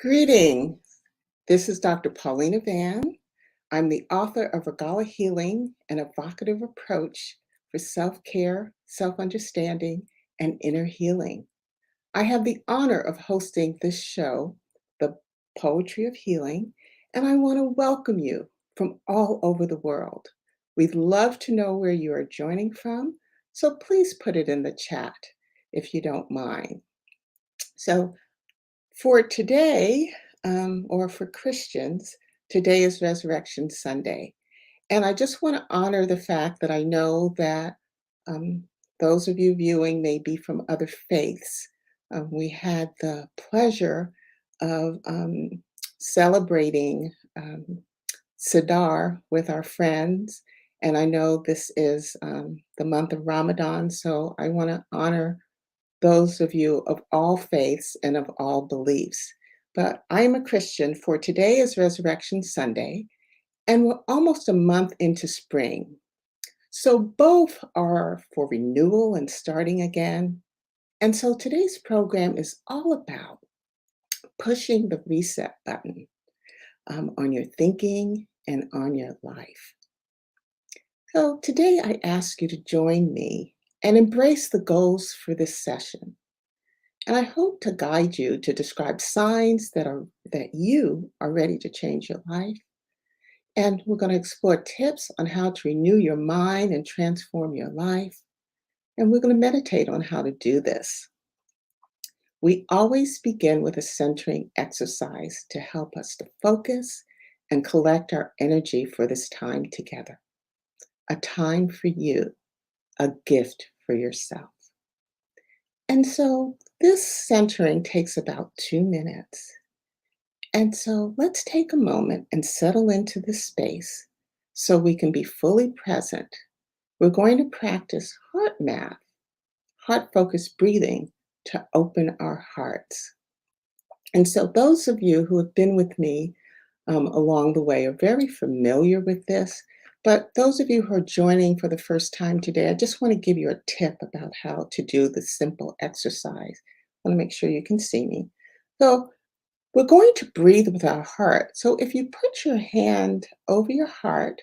Greeting. This is Dr. Paulina Van. I'm the author of Regala Healing, an evocative approach for self-care, self-understanding, and inner healing. I have the honor of hosting this show, The Poetry of Healing, and I want to welcome you from all over the world. We'd love to know where you are joining from, so please put it in the chat if you don't mind. So for today, or for Christians, today is Resurrection Sunday. And I just want to honor the fact that I know that um, those of you viewing may be from other faiths. We had the pleasure of celebrating Sidar with our friends. And I know this is the month of Ramadan, so I want to honor those of you of all faiths and of all beliefs. But I'm a Christian, for today is Resurrection Sunday, and we're almost a month into spring. So both are for renewal and starting again. And so today's program is all about pushing the reset button on your thinking and on your life. So today I ask you to join me and embrace the goals for this session. And I hope to guide you to describe signs that you are ready to change your life. And we're going to explore tips on how to renew your mind and transform your life. And we're going to meditate on how to do this. We always begin with a centering exercise to help us to focus and collect our energy for this time together. A time for you, a gift for yourself. And so this centering takes about 2 minutes. And so let's take a moment and settle into this space so we can be fully present. We're going to practice heart math, heart focused breathing to open our hearts. And so those of you who have been with me along the way are very familiar with this. But those of you who are joining for the first time today, I just want to give you a tip about how to do this simple exercise. I want to make sure you can see me. So we're going to breathe with our heart. So if you put your hand over your heart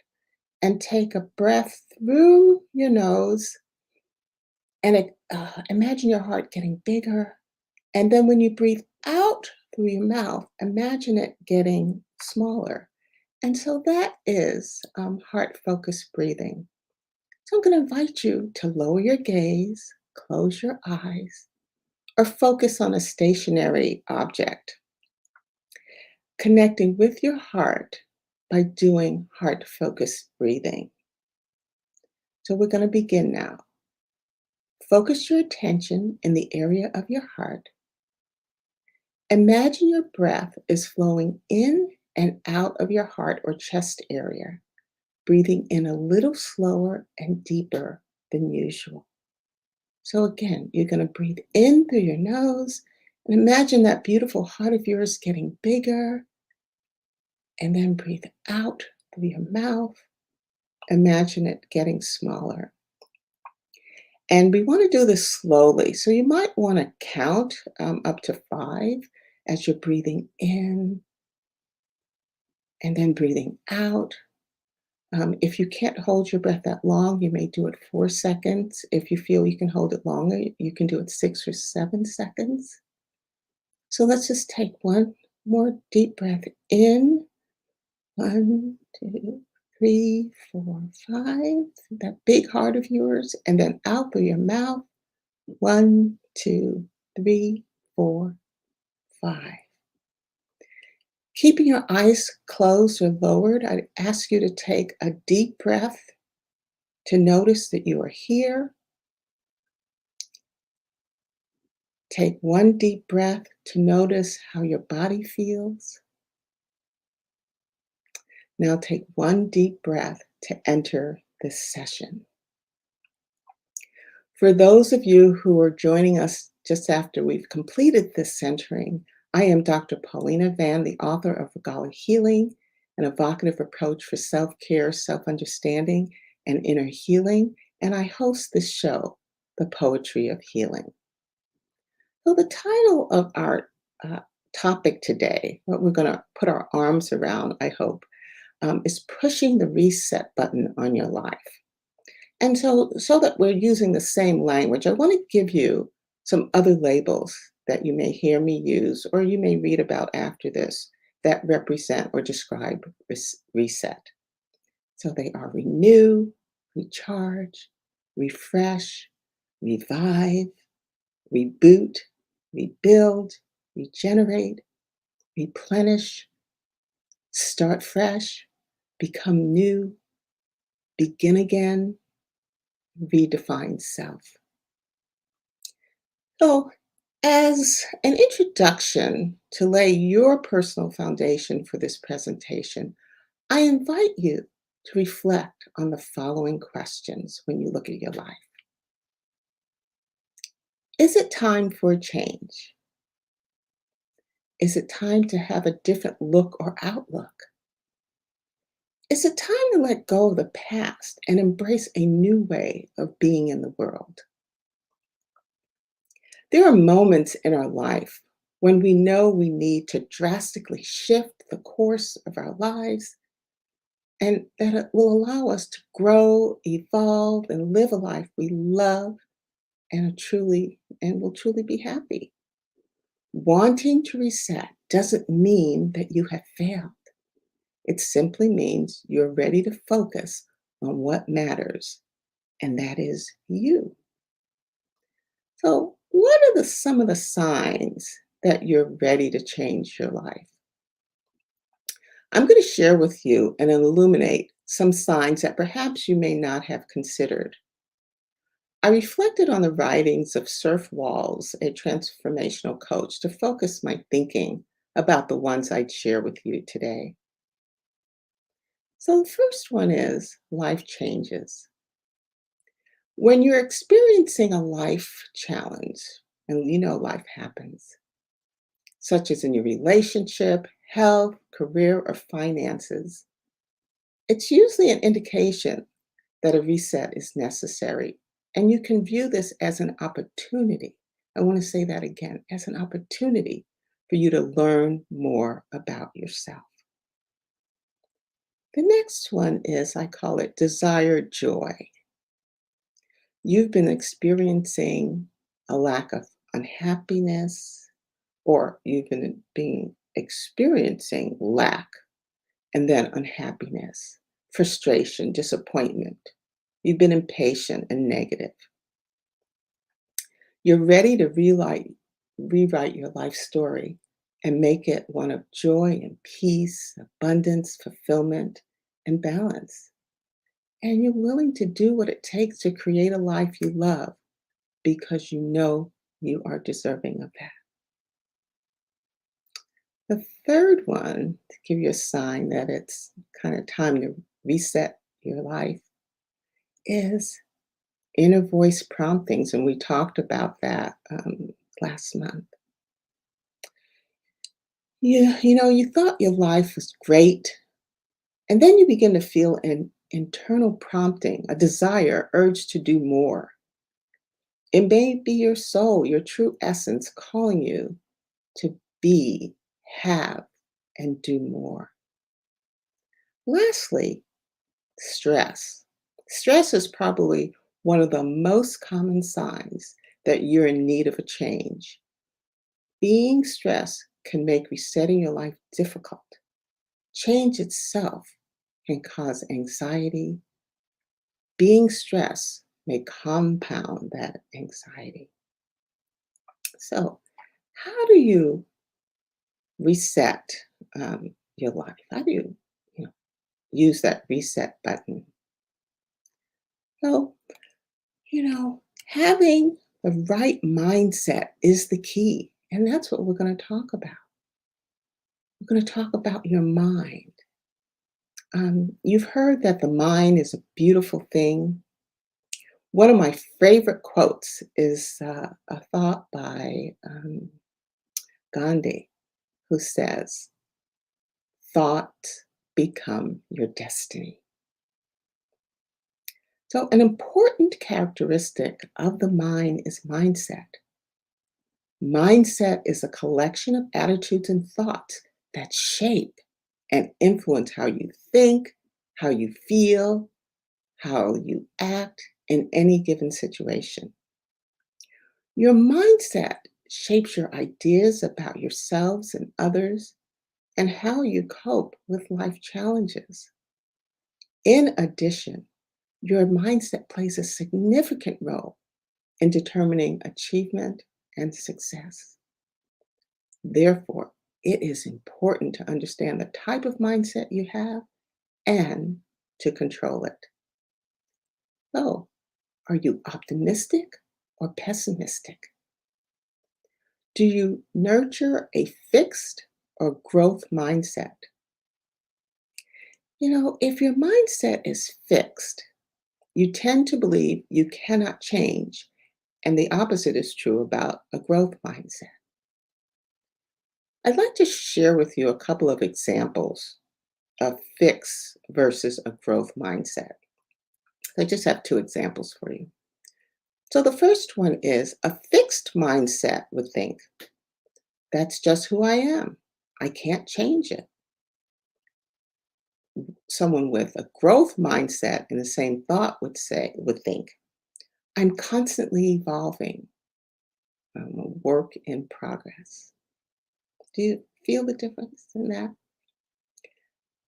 and take a breath through your nose and imagine your heart getting bigger. And then when you breathe out through your mouth, imagine it getting smaller. And so that is heart-focused breathing. So I'm going to invite you to lower your gaze, close your eyes, or focus on a stationary object, connecting with your heart by doing heart-focused breathing. So we're going to begin now. Focus your attention in the area of your heart. Imagine your breath is flowing in and out of your heart or chest area, breathing in a little slower and deeper than usual. So again, you're going to breathe in through your nose and imagine that beautiful heart of yours getting bigger. And then breathe out through your mouth. Imagine it getting smaller. And we want to do this slowly. So you might want to count up to 5 as you're breathing in and then breathing out. If you can't hold your breath that long, you may do it 4 seconds. If you feel you can hold it longer, you can do it 6 or 7 seconds. So let's just take one more deep breath in. 1, 2, 3, 4, 5. That big heart of yours, and then out through your mouth. 1, 2, 3, 4, 5. Keeping your eyes closed or lowered, I'd ask you to take a deep breath to notice that you are here. Take one deep breath to notice how your body feels. Now take one deep breath to enter this session. For those of you who are joining us just after we've completed this centering, I am Dr. Paulina Van, the author of Regala Healing, an evocative approach for self-care, self-understanding, and inner healing, and I host this show, The Poetry of Healing. So the title of our topic today, what we're going to put our arms around, I hope, is pushing the reset button on your life. And so that we're using the same language, I want to give you some other labels that you may hear me use or you may read about after this that represent or describe reset. So they are renew, recharge, refresh, revive, reboot, rebuild, regenerate, replenish, start fresh, become new, begin again, redefine self. So, as an introduction to lay your personal foundation for this presentation, I invite you to reflect on the following questions when you look at your life. Is it time for a change? Is it time to have a different look or outlook? Is it time to let go of the past and embrace a new way of being in the world? There are moments in our life when we know we need to drastically shift the course of our lives and that it will allow us to grow, evolve, and live a life we love and will truly be happy. Wanting to reset doesn't mean that you have failed. It simply means you're ready to focus on what matters, and that is you. So, what are some of the signs that you're ready to change your life? I'm going to share with you and illuminate some signs that perhaps you may not have considered. I reflected on the writings of Surf Walls, a transformational coach, to focus my thinking about the ones I'd share with you today. So, the first one is life changes. When you're experiencing a life challenge, and you know life happens, such as in your relationship, health, career, or finances, it's usually an indication that a reset is necessary. And you can view this as an opportunity. I want to say that again as an opportunity for you to learn more about yourself. The next one is, I call it desired joy. You've been experiencing a lack of unhappiness, or you've been being experiencing lack and then unhappiness, frustration, disappointment. You've been impatient and negative. You're ready to rewrite your life story and make it one of joy and peace, abundance, fulfillment, and balance. And you're willing to do what it takes to create a life you love because you know you are deserving of that. The third one, to give you a sign that it's kind of time to reset your life, is inner voice promptings. And we talked about that last month. You thought your life was great, and then you begin to feel an internal prompting, a desire, urge to do more. It may be your soul, your true essence calling you to be, have, and do more. Lastly, stress. Stress is probably one of the most common signs that you're in need of a change. Being stressed can make resetting your life difficult. Change itself can cause anxiety. Being stressed may compound that anxiety. So, how do you reset your life? How do you use that reset button? So, having the right mindset is the key. And that's what we're going to talk about. We're going to talk about your mind. You've heard that the mind is a beautiful thing. One of my favorite quotes is a thought by Gandhi, who says, "Thoughts become your destiny." So, an important characteristic of the mind is mindset. Mindset is a collection of attitudes and thoughts that shape and influence how you think, how you feel, how you act in any given situation. Your mindset shapes your ideas about yourselves and others and how you cope with life challenges. In addition, your mindset plays a significant role in determining achievement and success. Therefore, it is important to understand the type of mindset you have and to control it. So, are you optimistic or pessimistic? Do you nurture a fixed or growth mindset? If your mindset is fixed, you tend to believe you cannot change, and the opposite is true about a growth mindset. I'd like to share with you a couple of examples of fix versus a growth mindset. I just have two examples for you. So the first one is a fixed mindset would think, that's just who I am. I can't change it. Someone with a growth mindset and the same thought would think, I'm constantly evolving. I'm a work in progress. Do you feel the difference in that?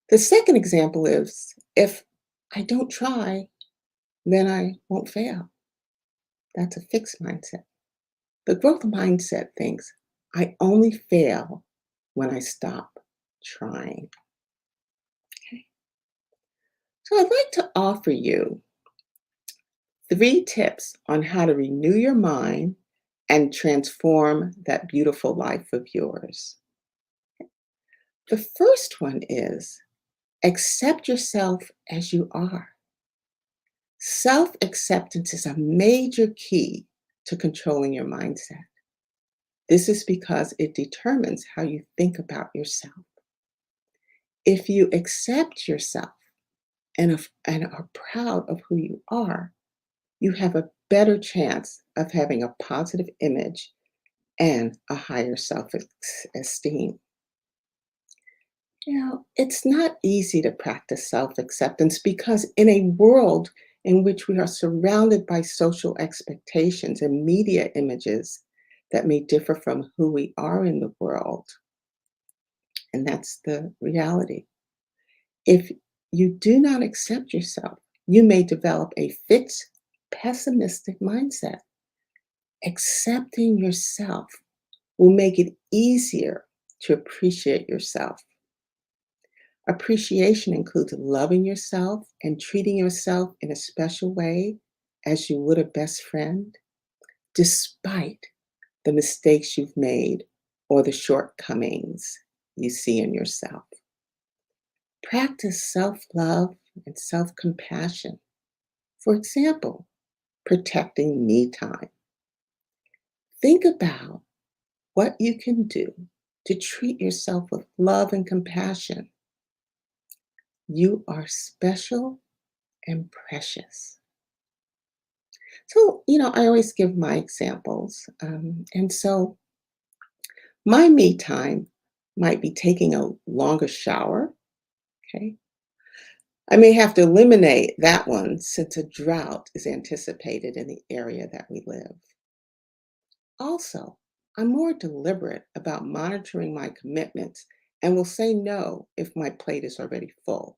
The second example is if I don't try, then I won't fail. That's a fixed mindset. The growth mindset thinks I only fail when I stop trying. Okay. So I'd like to offer you 3 tips on how to renew your mind and transform that beautiful life of yours. The first one is accept yourself as you are. Self acceptance is a major key to controlling your mindset. This is because it determines how you think about yourself. If you accept yourself and are proud of who you are, you have a better chance of having a positive image and a higher self esteem. It's not easy to practice self acceptance because, in a world in which we are surrounded by social expectations and media images that may differ from who we are in the world, and that's the reality. If you do not accept yourself, you may develop a fixed, pessimistic mindset. Accepting yourself will make it easier to appreciate yourself. Appreciation includes loving yourself and treating yourself in a special way as you would a best friend, despite the mistakes you've made or the shortcomings you see in yourself. Practice self love and self compassion. For example, protecting me time. Think about what you can do to treat yourself with love and compassion. You are special and precious. So, I always give my examples. And so, my me time might be taking a longer shower. Okay. I may have to eliminate that one since a drought is anticipated in the area that we live. Also, I'm more deliberate about monitoring my commitments and will say no if my plate is already full.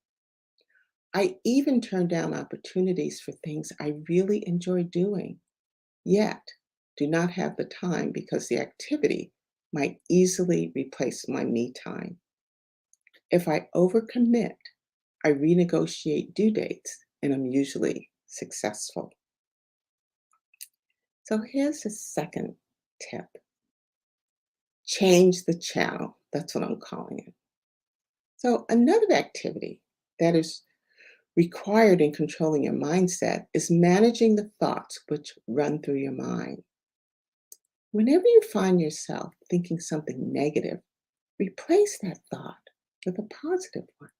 I even turn down opportunities for things I really enjoy doing, yet do not have the time because the activity might easily replace my me time. If I overcommit, I renegotiate due dates and I'm usually successful. So here's a second tip: change the channel. That's what I'm calling it. So, another activity that is required in controlling your mindset is managing the thoughts which run through your mind. Whenever you find yourself thinking something negative, replace that thought with a positive one.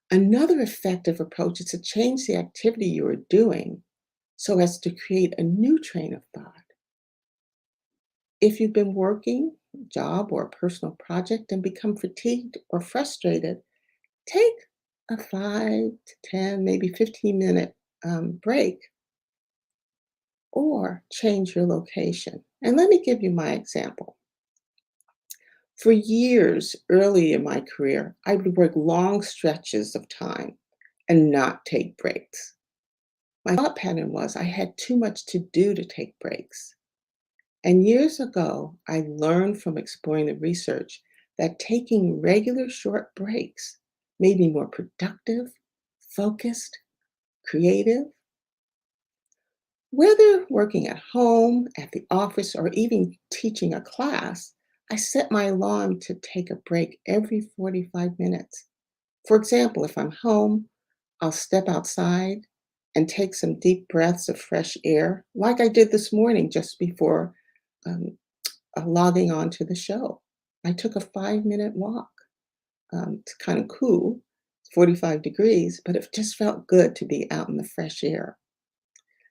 Another effective approach is to change the activity you are doing so as to create a new train of thought. If you've been working, job or a personal project and become fatigued or frustrated, take a 5 to 10, maybe 15-minute break or change your location. And let me give you my example. For years early in my career, I would work long stretches of time and not take breaks. My thought pattern was I had too much to do to take breaks. And years ago, I learned from exploring the research that taking regular short breaks made me more productive, focused, creative. Whether working at home, at the office, or even teaching a class, I set my alarm to take a break every 45 minutes. For example, if I'm home, I'll step outside and take some deep breaths of fresh air, like I did this morning just before um, logging on to the show. I took a 5-minute walk to kind of cool, 45 degrees, but it just felt good to be out in the fresh air.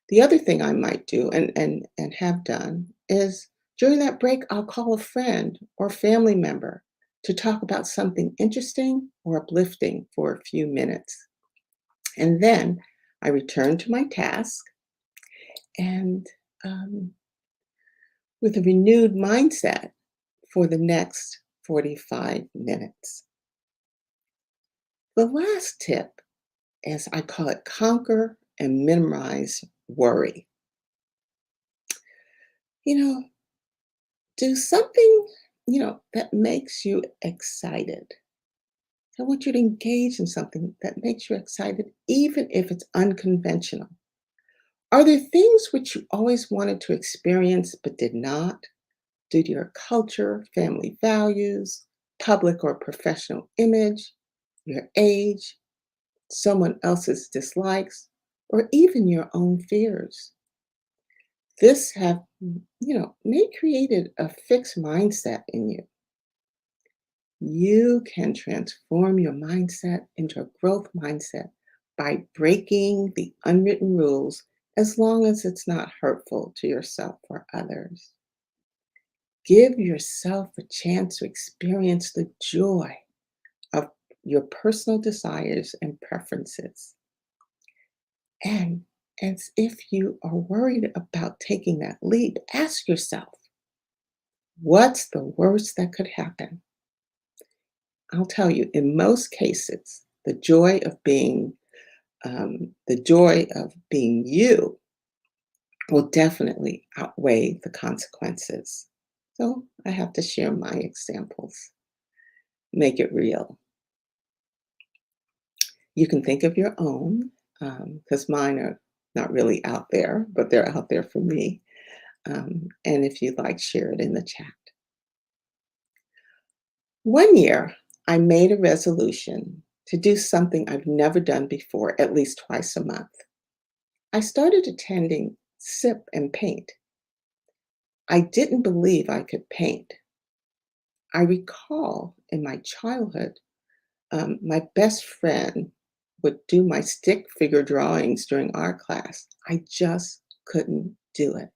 The other thing I might do and have done is during that break, I'll call a friend or family member to talk about something interesting or uplifting for a few minutes. And then I return to my task and um, with a renewed mindset for the next 45 minutes. The last tip is I call it conquer and minimize worry. You know, do something, that makes you excited. I want you to engage in something that makes you excited, even if it's unconventional. Are there things which you always wanted to experience but did not due to your culture, family values, public or professional image, your age, someone else's dislikes, or even your own fears? This may created a fixed mindset in you. You can transform your mindset into a growth mindset by breaking the unwritten rules as long as it's not hurtful to yourself or others. Give yourself a chance to experience the joy of your personal desires and preferences. And as if you are worried about taking that leap, ask yourself, what's the worst that could happen? I'll tell you, in most cases, the joy of being you will definitely outweigh the consequences. So I have to share my examples, make it real. You can think of your own, because mine are not really out there, but they're out there for me. And if you'd like, share it in the chat. One year, I made a resolution to do something I've never done before, at least twice a month. I started attending Sip and Paint. I didn't believe I could paint. I recall in my childhood, my best friend would do my stick figure drawings during art class. I just couldn't do it.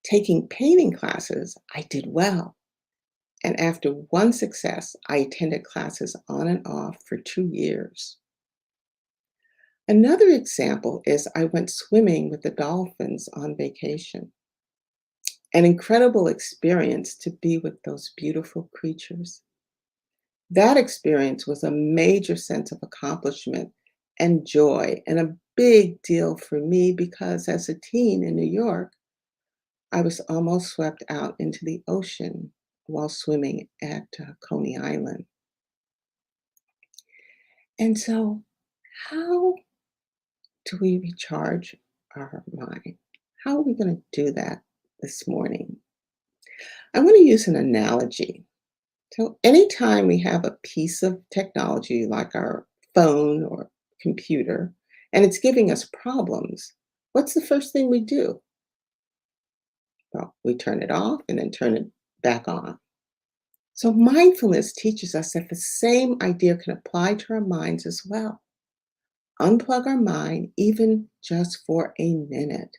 Taking painting classes, I did well. And after one success, I attended classes on and off for 2 years. Another example is I went swimming with the dolphins on vacation. An incredible experience to be with those beautiful creatures. That experience was a major sense of accomplishment and joy, and a big deal for me because as a teen in New York, I was almost swept out into the ocean while swimming at Coney Island. And so, how do we recharge our mind? How are we going to do that this morning? I want to use an analogy. So, anytime we have a piece of technology like our phone or computer, and it's giving us problems, what's the first thing we do? Well, we turn it off and then turn it back on. So, mindfulness teaches us that the same idea can apply to our minds as well. Unplug our mind, even just for a minute,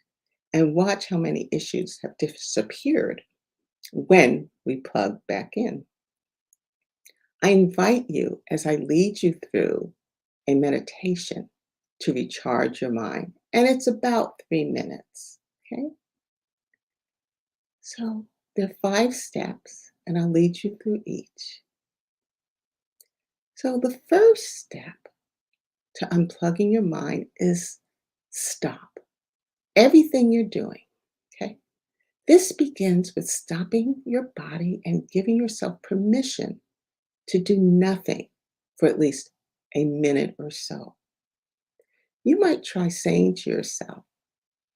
and watch how many issues have disappeared when we plug back in. I invite you as I lead you through a meditation to recharge your mind. And it's about 3 minutes. Okay. So there are 5 steps, and I'll lead you through each. So the first step to unplugging your mind is stop everything you're doing. Okay. This begins with stopping your body and giving yourself permission to do nothing for at least a minute or so. You might try saying to yourself,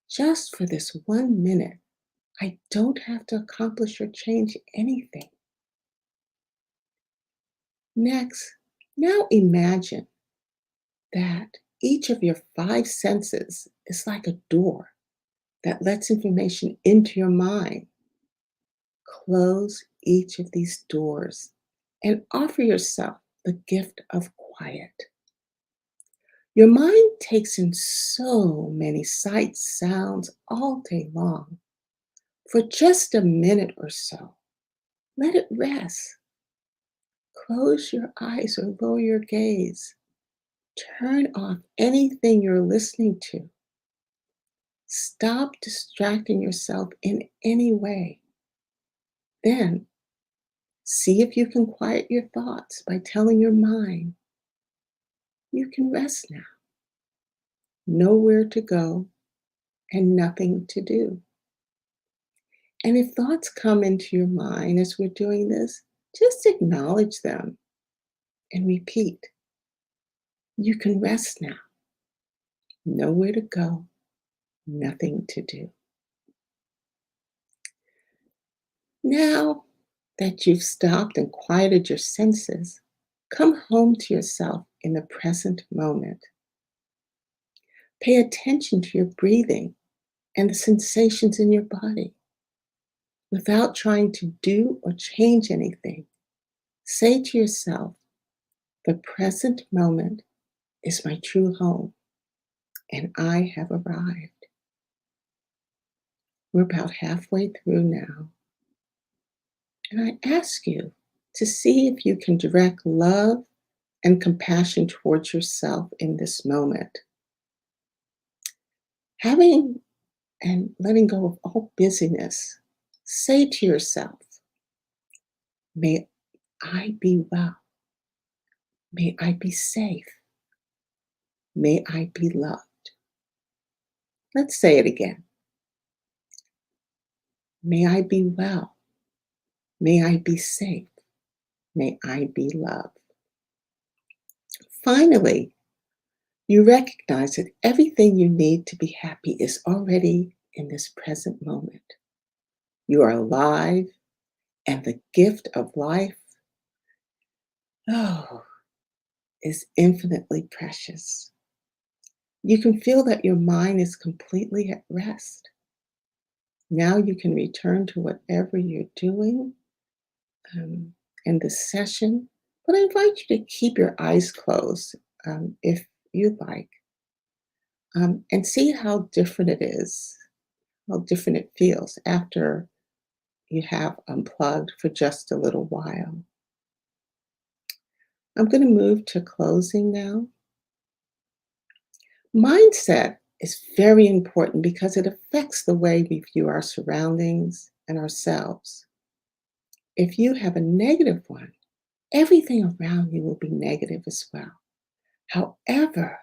just for this 1 minute, I don't have to accomplish or change anything. Next, now imagine that each of your 5 senses is like a door that lets information into your mind. Close each of these doors and offer yourself the gift of quiet. Your mind takes in so many sights, sounds all day long. For just a minute or so, let it rest. Close your eyes or lower your gaze. Turn off anything you're listening to. Stop distracting yourself in any way. Then see if you can quiet your thoughts by telling your mind, you can rest now, nowhere to go, and nothing to do. And if thoughts come into your mind as we're doing this, just acknowledge them and repeat, you can rest now, nowhere to go, nothing to do. Now that you've stopped and quieted your senses, come home to yourself in the present moment. Pay attention to your breathing and the sensations in your body. Without trying to do or change anything, say to yourself, the present moment is my true home, and I have arrived. We're about halfway through now, and I ask you to see if you can direct love and compassion towards yourself in this moment. Having and letting go of all busyness, say to yourself, may I be well. May I be safe. May I be loved. Let's say it again. May I be well. May I be safe. May I be loved. Finally, you recognize that everything you need to be happy is already in this present moment. You are alive, and the gift of life, oh, is infinitely precious. You can feel that your mind is completely at rest. Now you can return to whatever you're doing um, in this session, but I invite you to keep your eyes closed if you'd like, and see how different it is, how different it feels after you have unplugged for just a little while. I'm going to move to closing now. Mindset is very important because it affects the way we view our surroundings and ourselves. If you have a negative one, everything around you will be negative as well. However,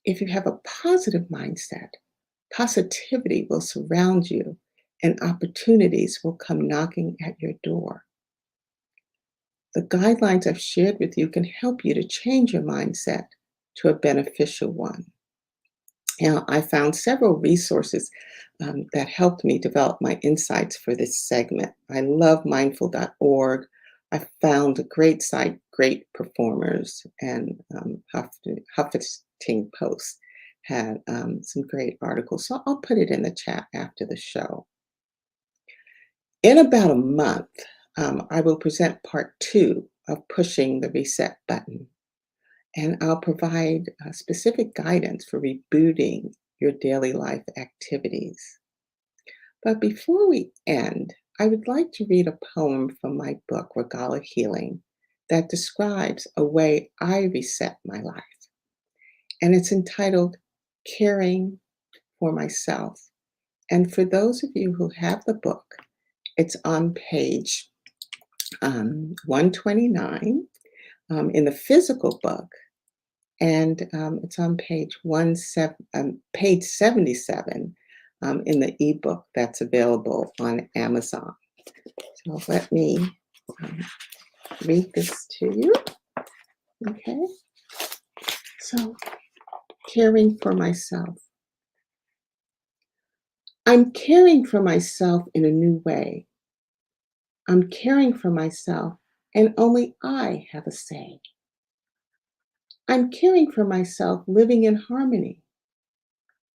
if you have a positive mindset, positivity will surround you and opportunities will come knocking at your door. The guidelines I've shared with you can help you to change your mindset to a beneficial one. Now, I found several resources that helped me develop my insights for this segment. I love mindful.org. I found a great site, Great Performers, and Huffington Post had some great articles. So I'll put it in the chat after the show. In about a month, I will present part 2 of Pushing the Reset Button. And I'll provide specific guidance for rebooting your daily life activities. But before we end, I would like to read a poem from my book, Regala Healing, that describes a way I reset my life. And it's entitled Caring for Myself. And for those of you who have the book, it's on page 129 in the physical book, and it's on page 77 in the ebook that's available on Amazon. So let me um, read this to you. Okay. So, caring for myself. I'm caring for myself in a new way. I'm caring for myself, and only I have a say. I'm caring for myself, living in harmony.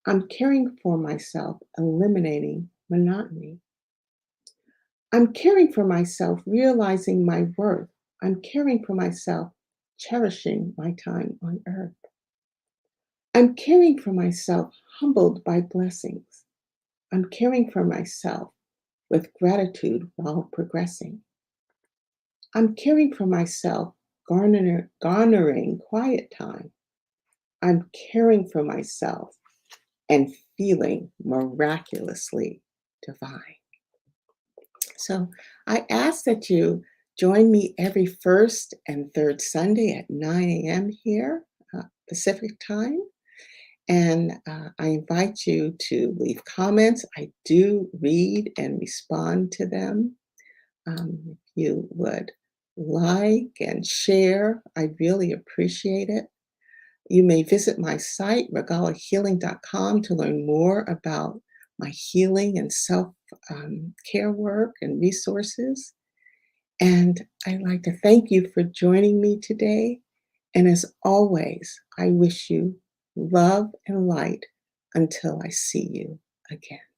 I'm caring for myself, eliminating monotony. I'm caring for myself, realizing my worth. I'm caring for myself, cherishing my time on earth. I'm caring for myself, humbled by blessings. I'm caring for myself with gratitude while progressing. I'm caring for myself, garnering quiet time. I'm caring for myself and feeling miraculously divine. So I ask that you join me every first and third Sunday at 9 a.m. here, Pacific time. And I invite you to leave comments. I do read and respond to them. If you would like and share, I really appreciate it. You may visit my site, regalahealing.com, to learn more about my healing and self care work and resources. And I'd like to thank you for joining me today. And as always, I wish you love and light until I see you again.